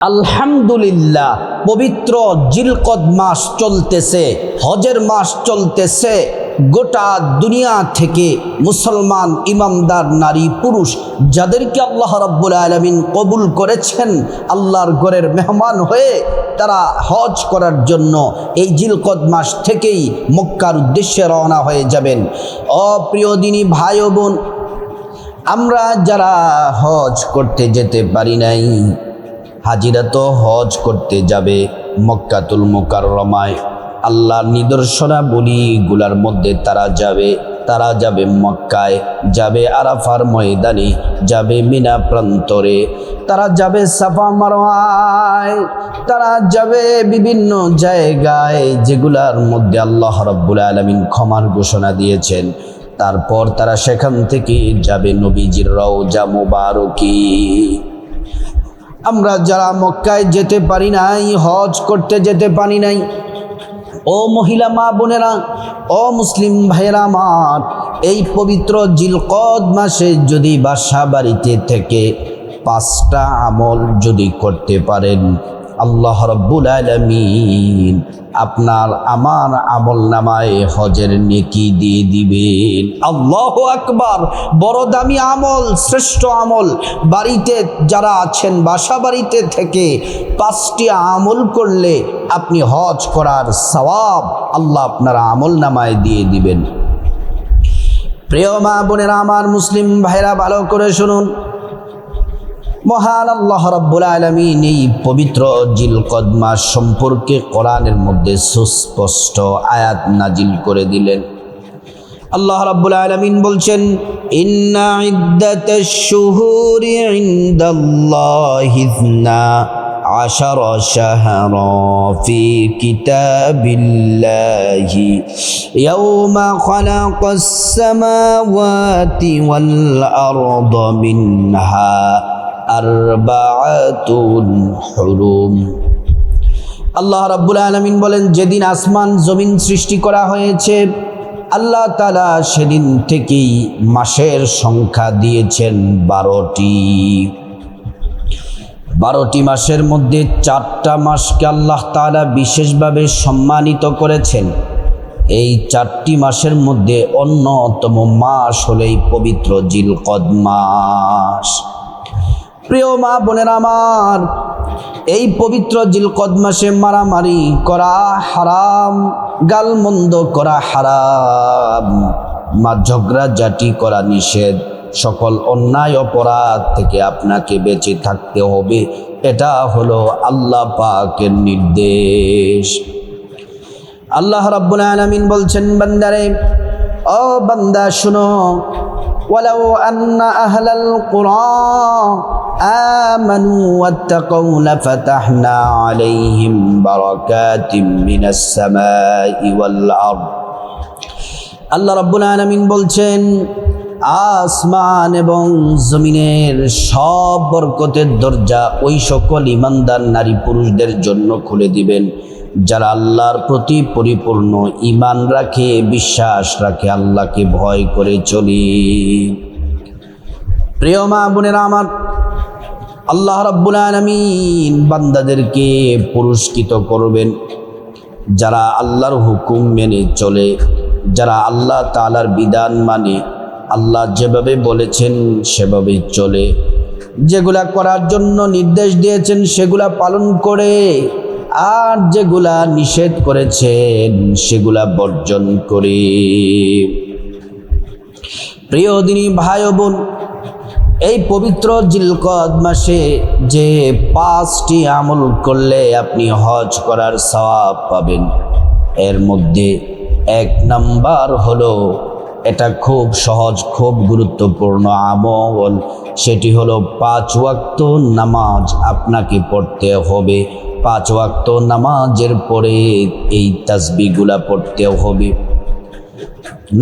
আলহামদুলিল্লাহ, পবিত্র জিলকদ মাস চলতেছে, হজের মাস চলতেছে। গোটা দুনিয়া থেকে মুসলমান ইমানদার নারী পুরুষ যাদেরকে আল্লাহ রাব্বুল আলামিন কবুল করেছেন, আল্লাহর ঘরের মেহমান হয়ে তারা হজ করার জন্য এই জিলকদ মাস থেকেই মক্কার উদ্দেশ্যে রওনা হয়ে যাবেন। প্রিয় দিনী ভাই ও বোন, আমরা যারা হজ করতে যেতে পারি নাই, হাজিরা তো হজ করতে যাবে মক্কাতুল মুকাররমায়। আল্লাহর নিদর্শনাবলীগুলার মধ্যে তারা যাবে মক্কায়, যাবে আরাফার ময়দানে, যাবে মিনা প্রান্তরে, তারা যাবে সাফা মারওয়ায়, তারা যাবে বিভিন্ন জায়গায় যেগুলার মধ্যে আল্লাহ রাব্বুল আলামিন ক্ষমার ঘোষণা দিয়েছেন। তারপর তারা সেখান থেকে যাবে নবীজির রওজা মুবারকি। আমরা যারা মক্কায় যেতে পারি নাই, হজ করতে যেতে পারি নাই, ও মহিলা মা বোনেরা, ও মুসলিম ভাইয়েরা আমার, এই পবিত্র জিলকদ মাসে যদি বাসা বাড়িতে থেকে 5টা আমল যদি করতে পারেন, আল্লাহ রাব্বুল আলামিন আপনার আমার আমল নামায় হজের নেকি দিয়ে দিবেন। আল্লাহু আকবার! বড় দামি আমল, শ্রেষ্ঠ আমল। বাড়িতে যারা আছেন, বাসা বাড়িতে থেকে 5টি আমল করলে আপনি হজ করার সওয়াব আল্লাহ আপনার আমল নামায় দিয়ে দিবেন। প্রিয় মা বোনেরা আমার, মুসলিম ভাইরা, ভালো করে শুনুন। মহান আল্লাহ রাব্বুল আলামিন এই পবিত্র জিলকদ মাস সম্পর্কে কোরআনের মধ্যে সুস্পষ্ট আয়াত নাজিল করে দিলেন। আল্লাহ রাব্বুল আলামিন বলছেন, ইন্না ইদ্দাতাশ শুহুরি ইনদাল্লাহি 12 শাহরা ফি কিতাবিল্লাহি ইয়াওমা খালাকাস সামাওয়াতি ওয়াল আরদা মিনহা আরবাআতুন হুরুম। আল্লাহ রাব্বুল আলামিন বলেন, যেদিন আসমান জমিন সৃষ্টি করা হয়েছে, আল্লাহ তাআলা সেদিন থেকেই মাসের সংখ্যা দিয়েছেন 12টি মাসের মধ্যে 4টা মাসকে আল্লাহ তাআলা বিশেষভাবে সম্মানিত করেছেন। এই 4টি মাসের মধ্যে অন্যতম মাস হলো এই পবিত্র জিলকদ মাস। প্রিয় মা বোনেরা আমার, এই পবিত্র জিলকদ মাসে মারামারি করা হারাম, গালমন্দ করা হারাম, ঝগড়াঝাটি করা নিষেধ। সকল অন্যায় অপরাধ থেকে আপনাকে বেঁচে থাকতে হবে। এটা হলো আল্লাহ পাকের নির্দেশ। আল্লাহ রাব্বুল আলামিন বলছেন, বান্দারে, ও বান্দা শুনো, ওয়ালাউ আন্না আহলাল কুরআ আমানু ওয়াত্তাকাউ লাফাতাহনা আলাইহিম বারাকাতিম মিনাস সামাই ওয়াল আরদ। আল্লাহ রাব্বুল আলামিন বলছেন, আসমান এবং জমিনের সব বরকতের দরজা ওই সকল ইমানদার নারী পুরুষদের জন্য খুলে দিবেন যারা আল্লাহর প্রতি পরিপূর্ণ ঈমান রাখে, বিশ্বাস রাখে, আল্লাহকে ভয় করে চলে। প্রিয় মা বোনেরা আমার, আল্লাহ রাব্বুল আলামিন বান্দাদেরকে পুরস্কৃত করবেন যারা আল্লাহর হুকুম মেনে চলে, যারা আল্লাহ তাআলার বিধান মানে, আল্লাহ যেভাবে বলেছেন সেভাবে চলে, যেগুলা করার জন্য নির্দেশ দিয়েছেন সেগুলা পালন করে, আর যেগুলা নিষেধ করেছেন সেগুলা বর্জন করে। প্রিয় দিনী ভাই ও বোন, এই পবিত্র জিলকদ মাসে যে 5টি আমল করলে আপনি হজ করার সওয়াব পাবেন, এর মধ্যে 1 নাম্বার হলো, এটা খুব সহজ, খুব গুরুত্বপূর্ণ আমল। সেটি হলো 5 ওয়াক্ত নামাজ আপনাকে পড়তে হবে। 5 ওয়াক্ত নামাজের পরে এই তাসবিহগুলা পড়তে হবে।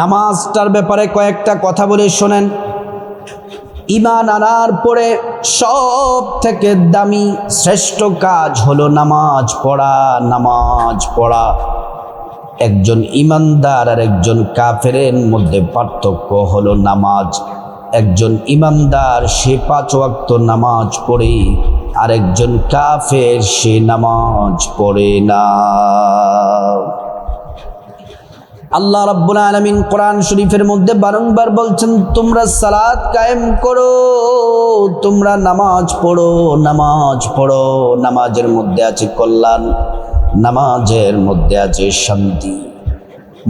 নামাজটার ব্যাপারে কয়েকটা কথা বলে শোনেন। ঈমান আনার পরে সব থেকে দামি শ্রেষ্ঠ কাজ হলো নামাজ পড়া। একজন ইমানদার আর একজন কাফেরের মধ্যে পার্থক্য হলো নামাজ। একজন ইমানদার সে 5 ওয়াক্ত নামাজ পড়ে আরেকজন কাফের, সে নামাজ পড়ে না। আল্লাহ রাব্বুল আলামিন কোরআন শরীফের মধ্যে বারংবার বলছেন, তোমরা সালাত কায়েম করো, তোমরা নামাজ পড়ো, নামাজ পড়ো। নামাজের মধ্যে আছে কল্যাণ, নামাজের মধ্যে আছে শান্তি।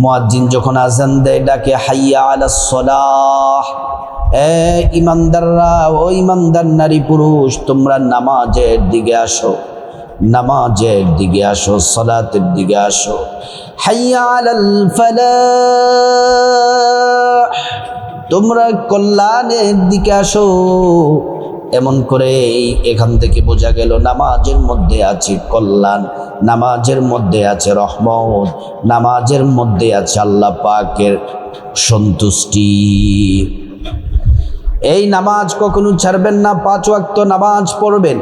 মুয়াজ্জিন যখন আযান দেয়, ডাকে হাইয়া আলাস সালাহ, এ ইমানদাররা, ও ইমানদার নারী পুরুষ, তোমরা নামাজের দিকে আসো, নামাজের দিকে আসো, সালাতের দিকে আসো। হাইয়া আলাল ফালাহ, তোমরা কল্যাণের দিকে আসো। এমন করে এখান থেকে বোঝা গেল নামাজের মধ্যে আছে কল্যাণ, নামাজের মধ্যে আছে রহমত, নামাজের মধ্যে আছে আল্লাহ পাকের সন্তুষ্টি। এই নামাজ কখনো ছাড়বেন না, 5 ওয়াক্ত নামাজ পড়বেন।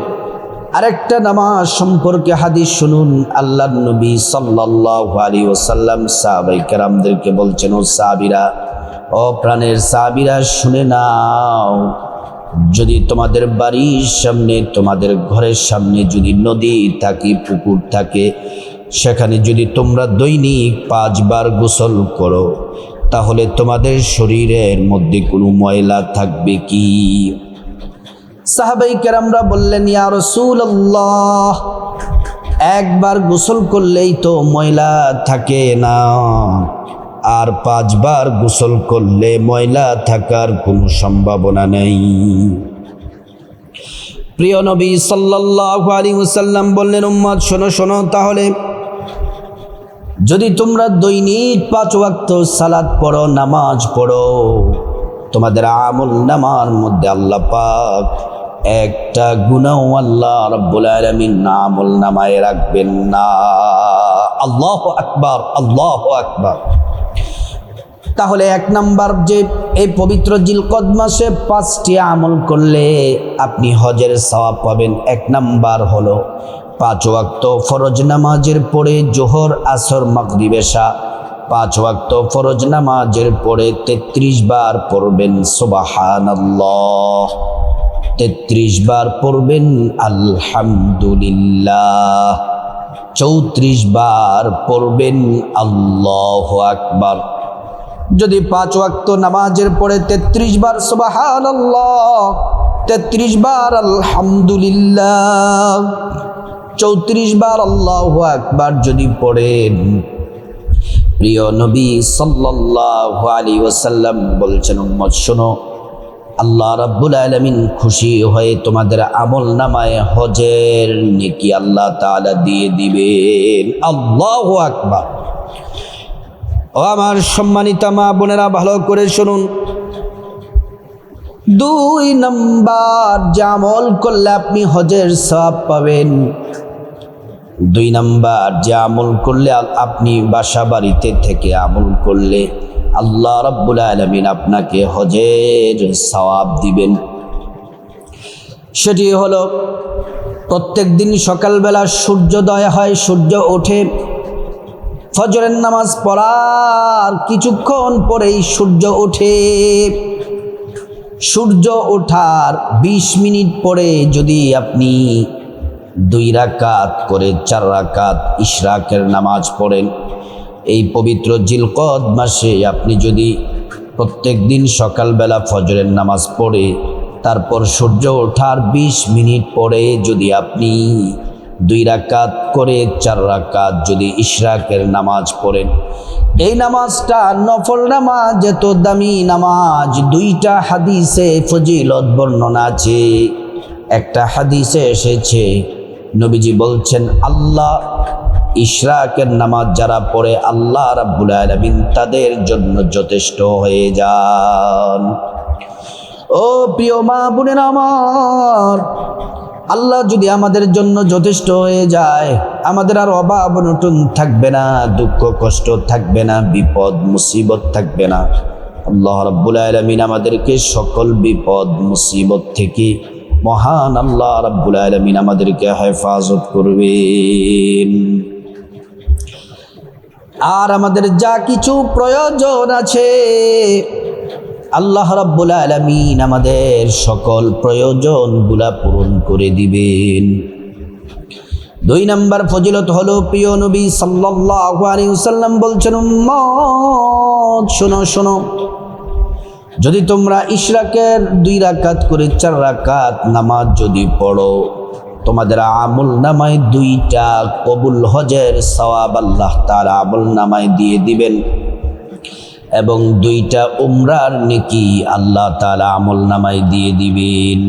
আরেকটা নামাজ সম্পর্কে হাদিস শুনুন। আল্লাহর নবী সাল্লাল্লাহু আলাইহি ওয়াসাল্লাম সাহাবায়ে কেরামদেরকে বলছেন, ও সাহাবীরা, ও প্রাণের সাহাবীরা, শুনে নাও, যদি তোমাদের বাড়ির সামনে, তোমাদের ঘরের সামনে যদি নদী থাকে, পুকুর থাকে, সেখানে যদি তোমরা দৈনিক 5 বার গোসল করো, তাহলে তোমাদের শরীরের মধ্যে কোনো ময়লা থাকবে কি? সাহাবায়ে কেরামরা বললেন, ইয়া রাসূলুল্লাহ, একবার গোসল করলেই তো ময়লা থাকে না, আর 5 বার গোসল করলে ময়লা থাকার কোনো সম্ভাবনা নেই। প্রিয় নবী সাল্লাল্লাহু আলাইহি ওয়াসাল্লাম বললেন, উম্মত শোনো শোনো, তাহলে যদি তোমরা দৈনিক 5 ওয়াক্ত সালাত পড়ো, নামাজ পড়ো, তোমাদের আমল নামার মধ্যে আল্লাহ পাক একটা গুনাহ আল্লাহ রাব্বুল আলামিন আমল নামায় রাখবেন না। আল্লাহু আকবার, আল্লাহু আকবার। তাহলে 1 নাম্বার, যে এই পবিত্র জিলকদ মাসে 5টি আমল করলে আপনি হজের সওয়াব পাবেন। 1 নাম্বার হলো 5 ওয়াক্ত ফরজ নামাজের পরে জোহর, আসর, মাগরিব, এশা 5 ওয়াক্ত ফরজ নামাজের পরে 33 বার পড়বেন সুবহানাল্লাহ, 33 বার পড়বেন আলহামদুলিল্লাহ, 34 বার পড়বেন আল্লাহু আকবার। যদি 5 ওয়াক্ত নামাজের পরে 33 বার সুবহানাল্লাহ, 33 বার আলহামদুলিল্লাহ, 34 বার আল্লাহু আকবার যদি পড়েন, প্রিয় নবী সাল্লাল্লাহু আলাইহি ওয়াসাল্লাম বলছেন, উম্মত শোনো, আল্লাহ রাব্বুল আলামিন খুশি হয়ে তোমাদের আমল নামায় হজের নেকি আল্লাহ তাআলা দিয়ে দিবেন। আল্লাহু আকবার। ও আমার সম্মানিতা মা বোনেরা, ভালো করে শুনুন। 2 নাম্বার, যে আমল করলে আপনি হজের সওয়াব পাবেন। 2 নাম্বার, যে আমল করলে আপনি বাসা বাড়িতে থেকে আমল করলে আল্লাহ রাব্বুল আলামিন আপনাকে হজের সওয়াব দিবেন। সেটি হলো, প্রত্যেক দিন সকালবেলা সূর্যোদয় হয়, সূর্য ওঠে, ফজরের নামাজ পড়ার কিছুক্ষণ পরেই সূর্য ওঠে। সূর্য ওঠার 20 মিনিট পরে যদি আপনি 2 রাকাত করে 4 রাকাত ইশরাকের নামাজ পড়েন, এই পবিত্র জিলকদ মাসে আপনি যদি প্রত্যেক দিন সকালবেলা ফজরের নামাজ পড়ে তারপর সূর্য ওঠার 20 মিনিট পরে যদি আপনি 2 রাকাত করে 4 রাকাত যদি ইশরাকের নামাজ পড়েন, এই নামাজটা নফল নামাজ, এত দামি নামাজ। 2টা হাদিসে ফজিলত বর্ণনা আছে। একটা হাদিসে এসেছে, নবীজি বলছেন, আল্লাহ ইশরাকের নামাজ যারা পড়ে আল্লাহ রাব্বুল আলামিন তাদের জন্য যথেষ্ট হয়ে যান। ও প্রিয় মা বোনেরা আমার, আল্লাহ যদি আমাদের জন্য যথেষ্ট হয়ে যায়, আমাদের আর অভাব অনটন থাকবে না, দুঃখ কষ্ট থাকবে না, বিপদ মুসিবত থাকবে না। আল্লাহ রাব্বুল আলামিন আমাদেরকে সকল বিপদ মুসিবত থেকে মহান আল্লাহ রাব্বুল আলামিন আমাদেরকে হেফাজত করবেন। আর আমাদের যা কিছু প্রয়োজন আছে আল্লাহ রাব্বুল আলামিন আমাদের সকল প্রয়োজনগুলা পূরণ করে দিবেন। 2 নম্বর ফজিলত হলো, প্রিয় নবী সাল্লাল্লাহু আলাইহি ওয়াসাল্লাম বলছেন, উম্মত শোনো শোনো, যদি তোমরা ইশরাকের 2 রাকাত করে 4 রাকাত নামাজ যদি পড়ো, তোমাদের আমল নামায় 2টা কবুল হজের সওয়াব আল্লাহ তাআলা আমল নামায় দিয়ে দিবেন, এবং 2টা উমরার নেকি আল্লাহ তাআলা আমল নামায় দিয়ে দিবেন।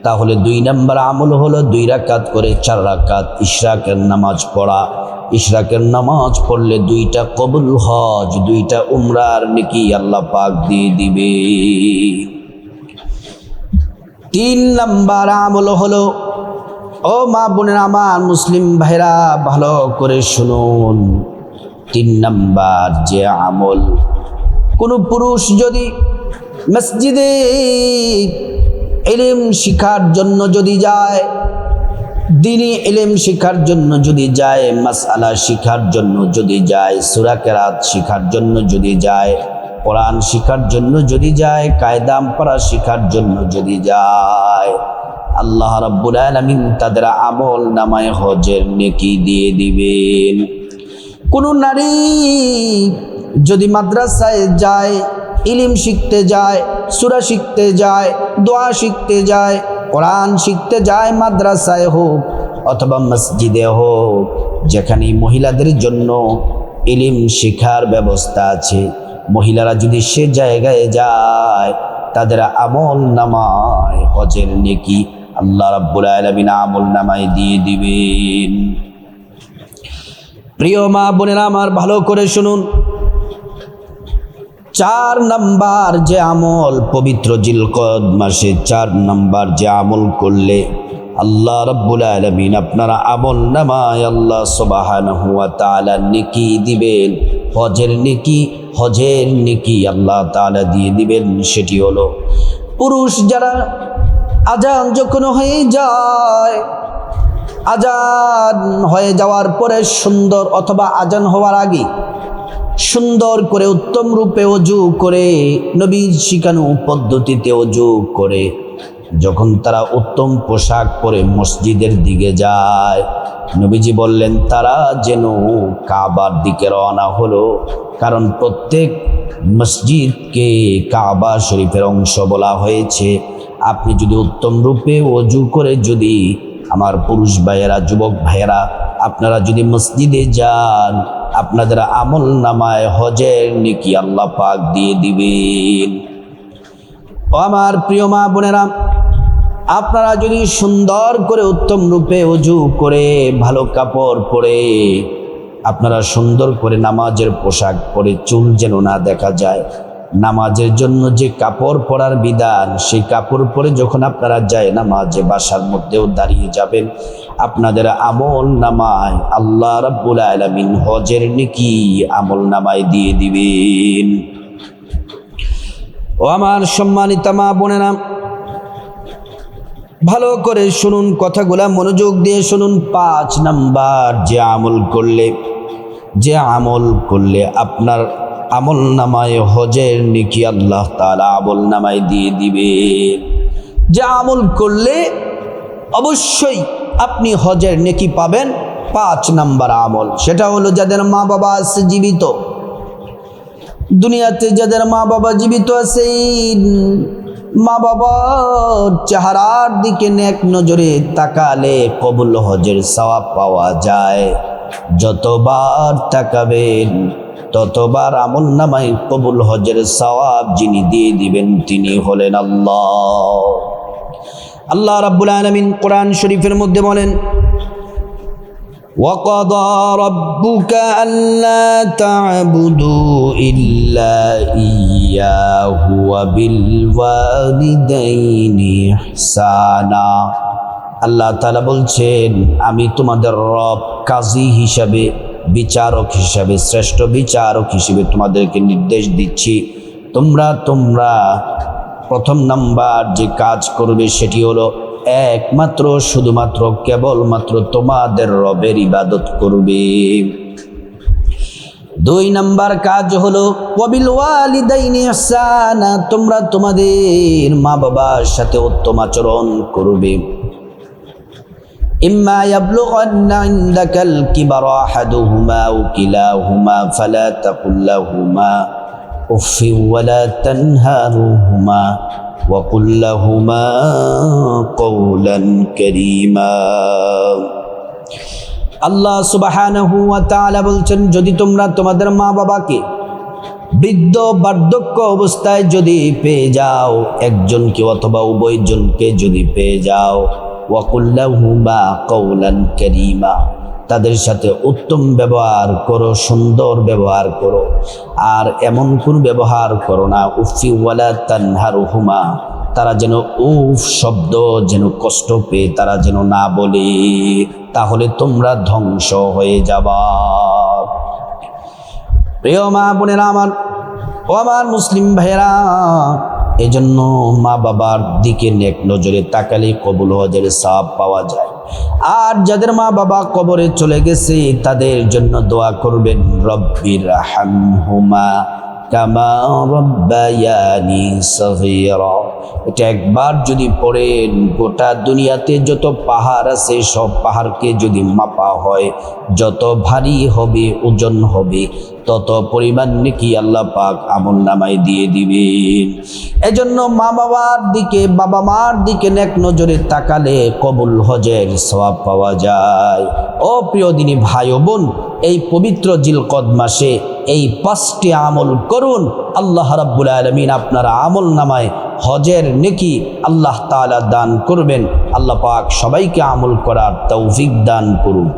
তাহলে 2 নম্বর আমল হলো 2 রাকাত করে 4 রাকাত ইশরাকের নামাজ পড়া। ইশরাকের নামাজ পড়লে 2টা কবুল হজ, 2টা উমরার নেকি আল্লাহ পাক দিয়ে দিবে। 3 নম্বর আমল হলো, ও মা বোনেরা আমার, মুসলিম ভাইরা ভালো করে শুনুন, 3 নম্বর যে আমল, কোন পুরুষ যদি মসজিদে ইলম শিখার জন্য যদি যায়, দ্বীনি ইলম শিখার জন্য যদি যায়, মাসআলা শিখার জন্য যদি যায়, সূরা কেরাত শিখার জন্য যদি যায়, কোরআন শিখার জন্য যদি যায়, কায়দা পড়া শিখার জন্য যদি যায়, আল্লাহ রাব্বুল আলামিন তাদের আমল নামায় হজের নেকি দিয়ে দিবেন। কোন নারী যদি মাদ্রাসায় যায়, ইলম শিখতে যায়, সূরা শিখতে যায়, দোয়া শিখতে যায়, কোরআন শিখতে যায়, মাদ্রাসায় হোক অথবা মসজিদে হোক, যেখানে মহিলাদের জন্য ইলম শিখার ব্যবস্থা আছে, মহিলারা যদি সে জায়গায় যায়, তাদের আমল নামায় হজের নেকি আল্লাহ রাব্বুল আলামিন আমল নামায় দিয়ে দিবেন। প্রিয় মা বোনেরা আমার, ভালো করে শুনুন, 4 নম্বর যে আমল, পবিত্র জিলকদ মাসে 4 নম্বর যে আমল করলে আল্লাহ রাব্বুল আলামিন আপনারা আমল নামায় আল্লাহ সুবহানাহু ওয়া তাআলা নেকি দিবেন, হজের নেকি আল্লাহ তাআলা দিয়ে দিবেন। সেটি হলো, পুরুষ যারা আজান যখন হয়ে যায়, আজান হয়ে যাওয়ার পরে সুন্দর, অথবা আজান হওয়ার আগে সুন্দর করে উত্তম রূপে ওযু করে, নবীর শিখানো পদ্ধতিতে ওযু করে, যখন তারা উত্তম পোশাক পরে মসজিদের দিকে যায়, নবীজি বললেন তারা যেন কাবার দিকে রওনা হলো, কারণ প্রত্যেক মসজিদকে কাবা শরীফের অংশ বলা হয়েছে। আপনি যদি উত্তম রূপে ওযু করে, যদি আমার পুরুষ ভাইয়েরা, যুবক ভাইয়েরা, আপনারা যদি মসজিদে যান, আপনাদের আমল নামায় হজের নেকি আল্লাহ পাক দিয়ে দিবেন। ও আমার প্রিয় মা বোনেরা, আপনারা যদি সুন্দর করে উত্তম রূপে ওযু করে, ভালো কাপড় পরে, আপনারা সুন্দর করে নামাজের পোশাক পরে, চুল যেন না দেখা যায়, নামাজের জন্য যে কাপড় পরার বিধান, সেই কাপড় পরে যখন আপনারা যায় নামাজে, বাসার মধ্যেও দাঁড়িয়ে যাবেন, আপনাদের আমল নামায় আল্লাহ রাব্বুল আলামিন হজের নেকি আমল নামায় দিয়ে দিবেন। ও আমার সম্মানিতা মা বোনেরা, ভালো করে শুনুন, কথাগুলা মনোযোগ দিয়ে শুনুন। 5 নাম্বার যে আমল করলে আপনার আমল নামায় হজের নেকি আল্লাহ তাআলা আমল নামায় দিয়ে দিবে, যে আমল করলে অবশ্যই আপনি হজের নেকি পাবেন, 5 নাম্বার আমল, সেটা হলো যাদের মা বাবা আছে জীবিত, দুনিয়াতে যাদের মা বাবা জীবিত আছে, মা বাবার চেহারার দিকে নেক নজরে তাকালে কবুল হজের সওয়াব পাওয়া যায়। যতবার তাকাবেন ততবার আমল নামায় কবুল হজের সওয়াব যিনি দিয়ে দিবেন তিনি হলেন আল্লাহ। আল্লাহ রাব্বুল আলামিন কোরআন শরীফের মধ্যে বলেন, وَقَضَى رَبُّكَ أَلَّا تَعْبُدُوا إِلَّا إِيَّاهُ وَبِالْوَالِدَيْنِ إِحْسَانًا। আল্লাহ তাআলা বলছেন, আমি তোমাদের রব কাজী হিসাবে, বিচারক হিসাবে, শ্রেষ্ঠ বিচারক হিসেবে তোমাদেরকে নির্দেশ দিচ্ছি, তোমরা প্রথম নাম্বার যে কাজ করবে সেটি হলো একমাত্র শুধুমাত্র কেবলমাত্র তোমাদের রবের ইবাদত করবে। দুই নাম্বার কাজ হলো ওয়াবিল ওয়ালিদাইনি ইহসানা, তোমরা তোমাদের মা বাবার সাথে উত্তম আচরণ করবে। ইম্মা ইয়াবলুগান্না ইনদাকাল কিবারা আহাদুহুমা আও কিলাহুমা ফালা তাকুল লাহুমা উফফি ওয়ালা তানহারহুমা ওয়া কুল লাহুমা কওলান কারীমা। আল্লাহ সুবহানাহু ওয়া তাআলা বলছেন, যদি তোমরা তোমাদের মা বাবাকে বৃদ্ধ বার্ধক্য অবস্থায় যদি পেয়ে যাও, একজনকে অথবা উভয়জনকে যদি পেয়ে যাও, ওয়া কুল লাহুমা কওলান কারীমা, তাদের সাথে উত্তম ব্যবহার করো, সুন্দর ব্যবহার করো। আর এমন কোন ব্যবহার করো না উফফি ওয়ালা তানহারহুমা, তারা যেন উফ শব্দ যেন কষ্ট পেয়ে তারা যেন না বলে, তাহলে তোমরা ধ্বংস হয়ে যাবা। প্রিয় মা বোনেরা আমার, ও আমার মুসলিম ভাইয়েরা, এজন্য মা বাবার দিকে নেক নজরে তাকালে কবুল হজের সওয়াব পাওয়া যায়। আর যাদের মা বাবা কবরে চলে গেছে তাদের জন্য দোয়া করবেন, রব্বির হামহুমা কামা রব্বায়ানি সগীরা। এটা একবার যদি পড়েন, গোটা দুনিয়াতে যত পাহাড় আছে সব পাহাড়কে যদি মাপা হয়, যত ভারী হবে, ওজন হবে, তত পরিমাণ নেকি আল্লাহ পাক আমল নামায় দিয়ে দিবেন। এজন্য মা বাবার দিকে, বাবা মার দিকে নেক নজরে তাকালে কবুল হজের সওয়াব পাওয়া যায়। ও প্রিয় দিনী ভাই ও বোন, এই পবিত্র জিলকদ মাসে এই 5টি আমল করুন, আল্লাহ রাব্বুল আলামিন আপনার আমল নামায় হজের নেকি আল্লাহ তাআলা দান করবেন। আল্লাহ পাক সবাইকে আমল করার তৌফিক দান করুন।